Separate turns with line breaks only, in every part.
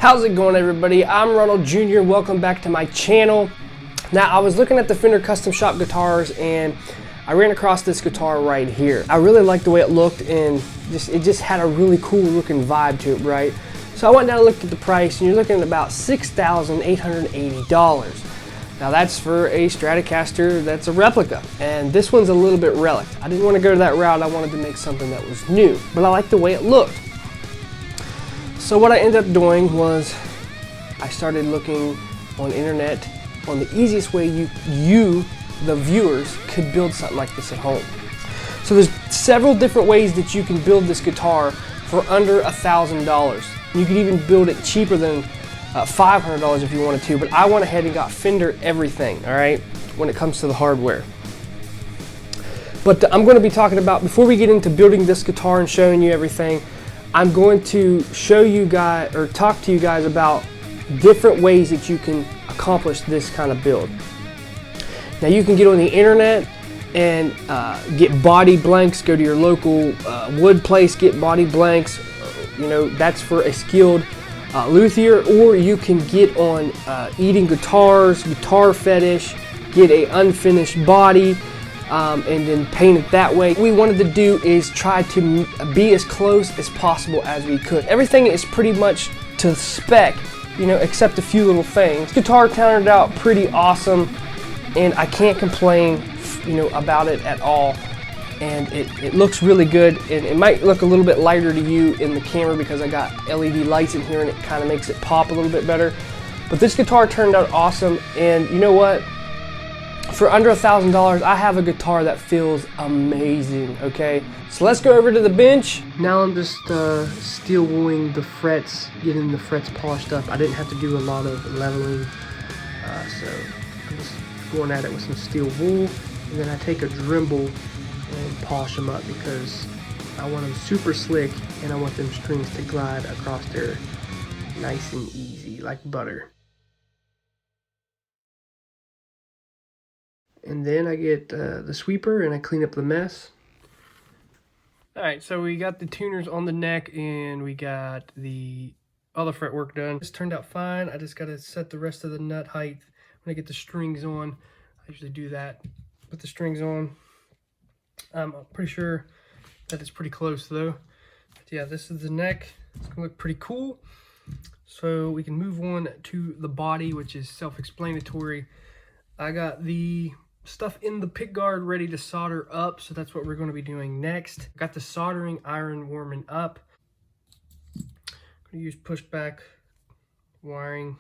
How's it going, everybody? I'm Ronald Jr. Welcome back to my channel. Now, I was looking at the Fender Custom Shop guitars and I ran across this guitar right here. I really liked the way it looked and it just had a really cool looking vibe to it, right? So I went down and looked at the price and you're looking at about $6,880. Now that's for a Stratocaster that's a replica, and this one's a little bit relic. I didn't want to go to that route. I wanted to make something that was new, but I liked the way it looked. So what I ended up doing was I started looking on the internet on the easiest way you, the viewers, could build something like this at home. So there's several different ways that you can build this guitar for under $1,000. You could even build it cheaper than $500 if you wanted to, but I went ahead and got Fender everything, all right, when it comes to the hardware. But I'm going to be talking about, before we get into building this guitar and showing you everything, I'm going to show you guys, or talk to you guys about different ways that you can accomplish this kind of build. Now you can get on the internet and get body blanks, go to your local wood place, get body blanks, you know, that's for a skilled luthier, or you can get on Eating Guitars, Guitar Fetish, get a unfinished body and then paint it that way. What we wanted to do is try to be as close as possible as we could. Everything is pretty much to spec, you know, except a few little things. This guitar turned out pretty awesome and I can't complain, you know, about it at all. And it looks really good, and it might look a little bit lighter to you in the camera because I got LED lights in here and it kind of makes it pop a little bit better. But this guitar turned out awesome, and you know what? For under $1,000, I have a guitar that feels amazing, okay? So let's go over to the bench. Now I'm just steel wooling the frets, getting the frets polished up. I didn't have to do a lot of leveling, so I'm just going at it with some steel wool, and then I take a Dremel and polish them up because I want them super slick and I want them strings to glide across there nice and easy like butter. And then I get the sweeper and I clean up the mess. Alright, so we got the tuners on the neck and we got the other fretwork done. This turned out fine. I just got to set the rest of the nut height when I get the strings on. I usually do that, put the strings on. I'm pretty sure that it's pretty close though. But yeah, this is the neck. It's gonna look pretty cool. So we can move on to the body, which is self-explanatory. I got the stuff in the Pickguard ready to solder up, so that's what we're going to be doing next. Got the soldering iron warming up. I'm gonna use pushback wiring.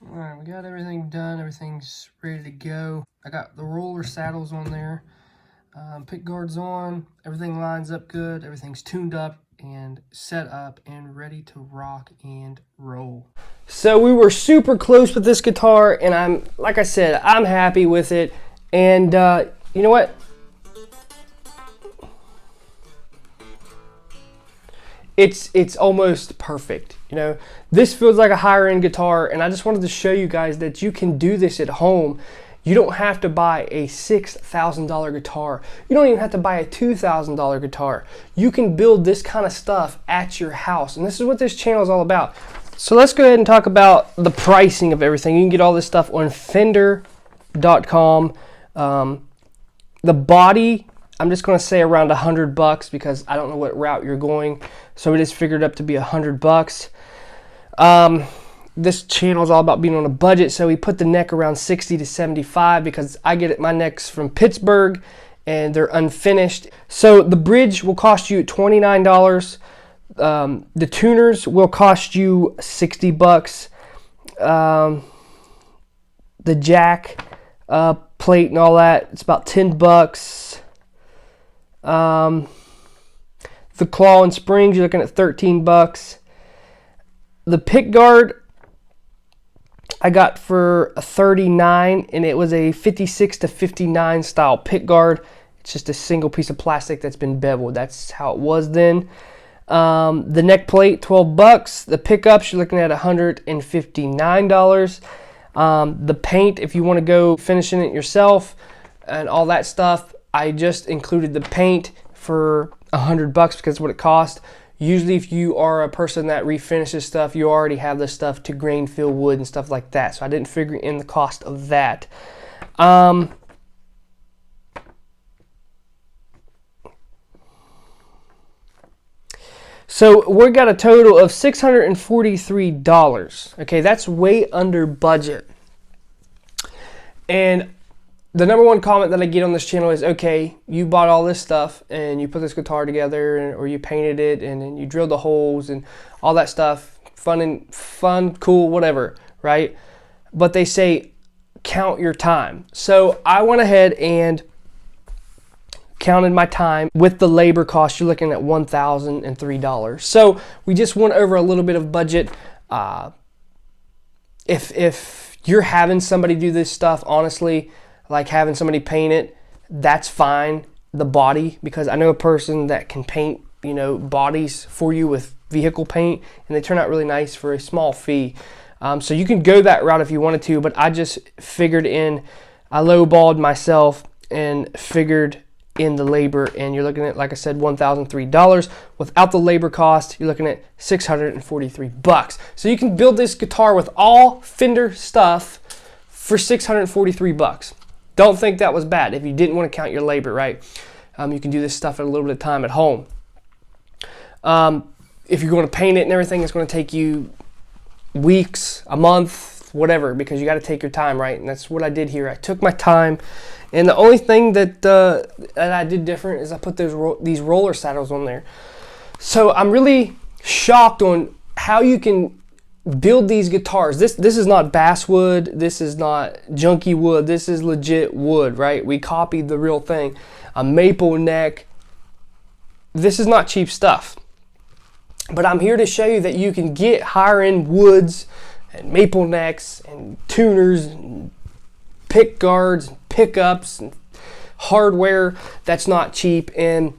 Alright, we got everything done. Everything's ready to go. I got the roller saddles on there. Pickguard's on. Everything lines up good. Everything's tuned up. and set up and ready to rock and roll. So we were super close with this guitar, and like I said, I'm happy with it. And you know what? It's almost perfect. You know, this feels like a higher end guitar, and I just wanted to show you guys that you can do this at home. You don't have to buy a $6,000 guitar. You don't even have to buy a $2,000 guitar. You can build this kind of stuff at your house, and this is what this channel is all about. So let's go ahead and talk about the pricing of everything. You can get all this stuff on fender.com. The body, I'm just going to say around $100 because I don't know what route you're going. So we just figured it up to be $100. This channel is all about being on a budget, so we put the neck around 60 to 75 because I get it, my necks from Pittsburgh and they're unfinished. So the bridge will cost you $29. The tuners will cost you $60. The jack plate and all that, it's about $10. The claw and springs, you're looking at $13. The pickguard I got for a $39, and it was a 56 to 59 style pickguard. It's just a single piece of plastic that's been beveled. That's how it was then. The neck plate, $12. The pickups, you're looking at $159. The paint, if you want to go finishing it yourself and all that stuff, I just included the paint for $100 because of what it cost. Usually if you are a person that refinishes stuff, you already have the stuff to grain fill wood and stuff like that. So I didn't figure in the cost of that. So we got a total of $643. Okay, that's way under budget. And the number one comment that I get on this channel is, okay, you bought all this stuff and you put this guitar together, or you painted it and then you drilled the holes and all that stuff, fun, cool, whatever, right? But they say count your time. So I went ahead and counted my time with the labor cost. You're looking at $1,003. So we just went over a little bit of budget. If you're having somebody do this stuff, honestly, like having somebody paint it, that's fine. The body, because I know a person that can paint, you know, bodies for you with vehicle paint, and they turn out really nice for a small fee. So you can go that route if you wanted to, but I just figured I lowballed myself and figured in the labor, and you're looking at, like I said, $1,003. Without the labor cost, you're looking at $643. So you can build this guitar with all Fender stuff for $643. Don't think that was bad if you didn't want to count your labor, right? You can do this stuff at a little bit of time at home. If you're going to paint it and everything, it's going to take you weeks, a month, whatever, because you got to take your time, right? And that's what I did here. I took my time, and the only thing that I did different is I put these roller saddles on there. So I'm really shocked on how you can build these guitars. This is not basswood. This is not junky wood. This is legit wood, right? We copied the real thing. A maple neck. This is not cheap stuff. But I'm here to show you that you can get higher end woods and maple necks and tuners and pick guards and pickups and hardware that's not cheap, and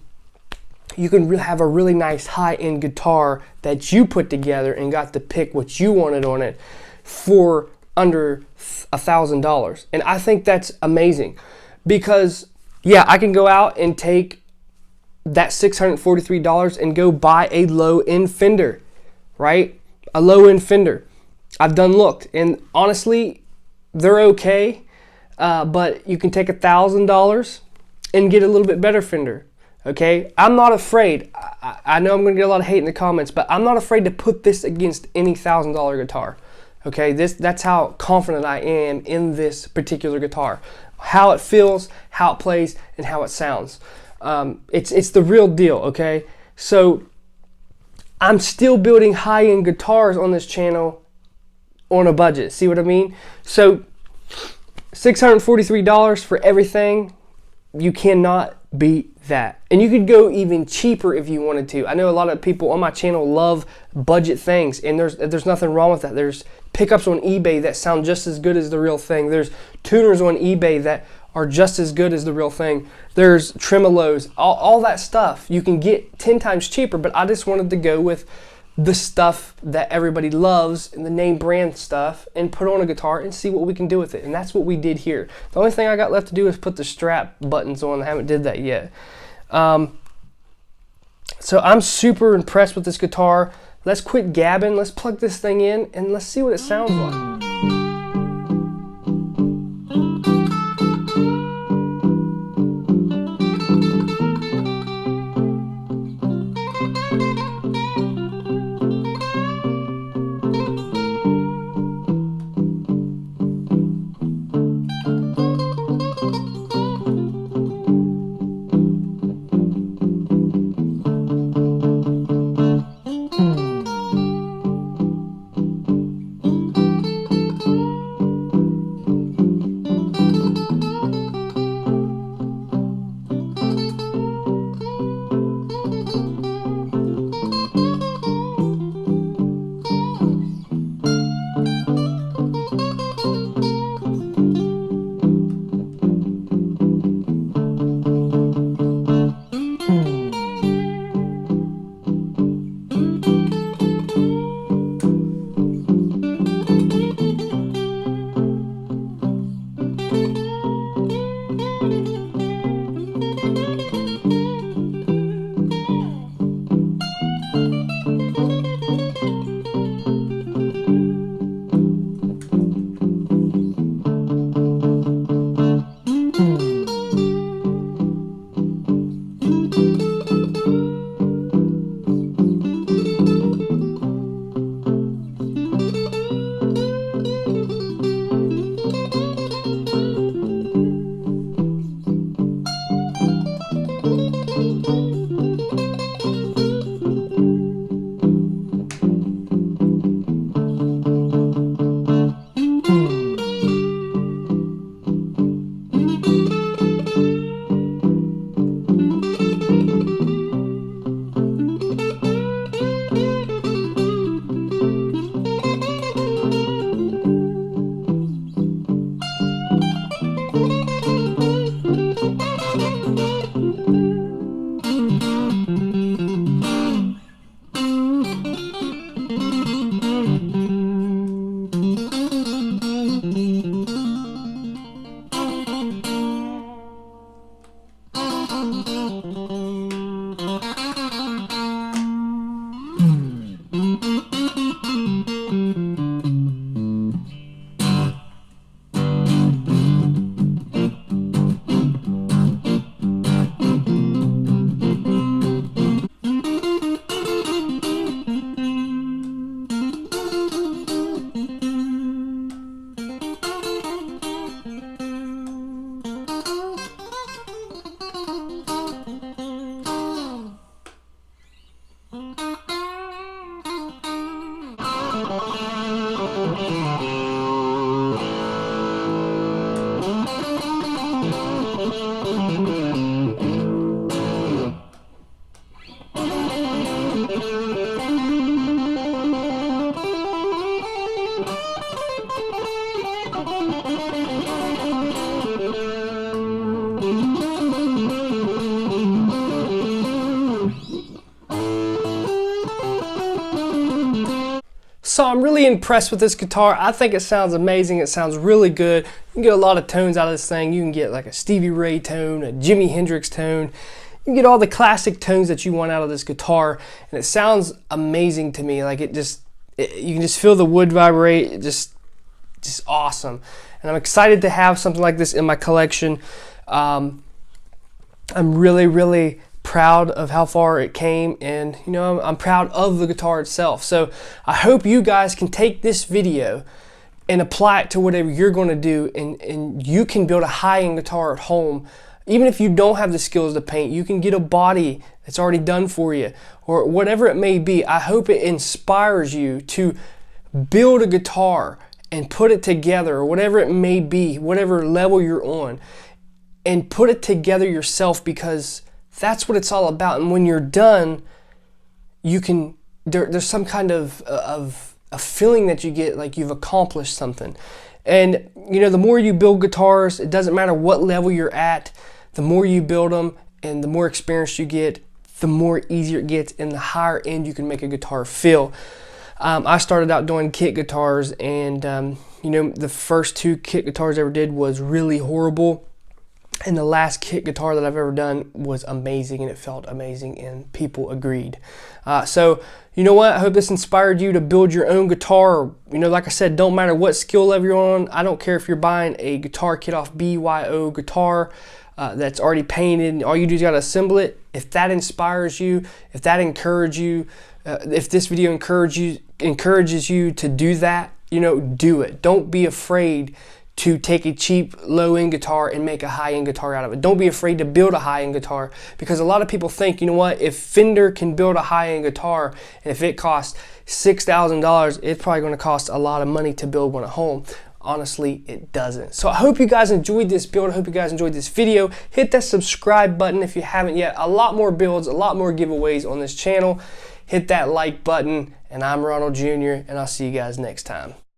you can have a really nice high-end guitar that you put together and got to pick what you wanted on it for under $1,000. And I think that's amazing because, yeah, I can go out and take that $643 and go buy a low-end Fender, right? A low-end Fender. I've looked, and honestly, they're okay, but you can take $1,000 and get a little bit better Fender. Okay, I'm not afraid. I know I'm going to get a lot of hate in the comments, but I'm not afraid to put this against any $1,000 guitar. Okay, that's how confident I am in this particular guitar. How it feels, how it plays, and how it sounds. It's the real deal, okay? So I'm still building high-end guitars on this channel on a budget. See what I mean? So $643 for everything. You cannot beat that. And you could go even cheaper if you wanted to. I know a lot of people on my channel love budget things, and there's nothing wrong with that. There's pickups on eBay that sound just as good as the real thing. There's tuners on eBay that are just as good as the real thing. There's tremolos, all that stuff you can get 10 times cheaper, but I just wanted to go with the stuff that everybody loves and the name brand stuff and put on a guitar and see what we can do with it. And that's what we did here. The only thing I got left to do is put the strap buttons on. I haven't did that yet. So I'm super impressed with this guitar. Let's quit gabbing. Let's plug this thing in and let's see what it sounds like. So I'm really impressed with this guitar. I think it sounds amazing. It sounds really good. You can get a lot of tones out of this thing. You can get like a Stevie Ray tone, a Jimi Hendrix tone. You can get all the classic tones that you want out of this guitar, and it sounds amazing to me. Like you can just feel the wood vibrate. Just awesome. And I'm excited to have something like this in my collection. I'm really proud of how far it came, and you know, I'm proud of the guitar itself. So I hope you guys can take this video and apply it to whatever you're going to do, and you can build a high-end guitar at home. Even if you don't have the skills to paint, you can get a body that's already done for you, or whatever it may be. I hope it inspires you to build a guitar and put it together, or whatever it may be, whatever level you're on. and put it together yourself, because that's what it's all about. And when you're done, you can, there's some kind of a feeling that you get like you've accomplished something. And you know, the more you build guitars, it doesn't matter what level you're at, the more you build them and the more experience you get, the more easier it gets, and the higher end you can make a guitar feel. I started out doing kit guitars, and you know, the first 2 kit guitars I ever did was really horrible, and the last kit guitar that I've ever done was amazing, and it felt amazing, and people agreed. So you know what, I hope this inspired you to build your own guitar. You know, like I said, don't matter what skill level you're on. I don't care if you're buying a guitar kit off BYO Guitar that's already painted, and all you do is gotta assemble it. If that inspires you, if that encourages you, if this video encourages you to do that, you know, do it. Don't be afraid to take a cheap low-end guitar and make a high-end guitar out of it. Don't be afraid to build a high-end guitar, because a lot of people think, you know what, if Fender can build a high-end guitar, and if it costs $6,000, it's probably going to cost a lot of money to build one at home. Honestly, it doesn't. So I hope you guys enjoyed this build. I hope you guys enjoyed this video. Hit that subscribe button if you haven't yet. A lot more builds, a lot more giveaways on this channel. Hit that like button, and I'm Ronald Jr., and I'll see you guys next time.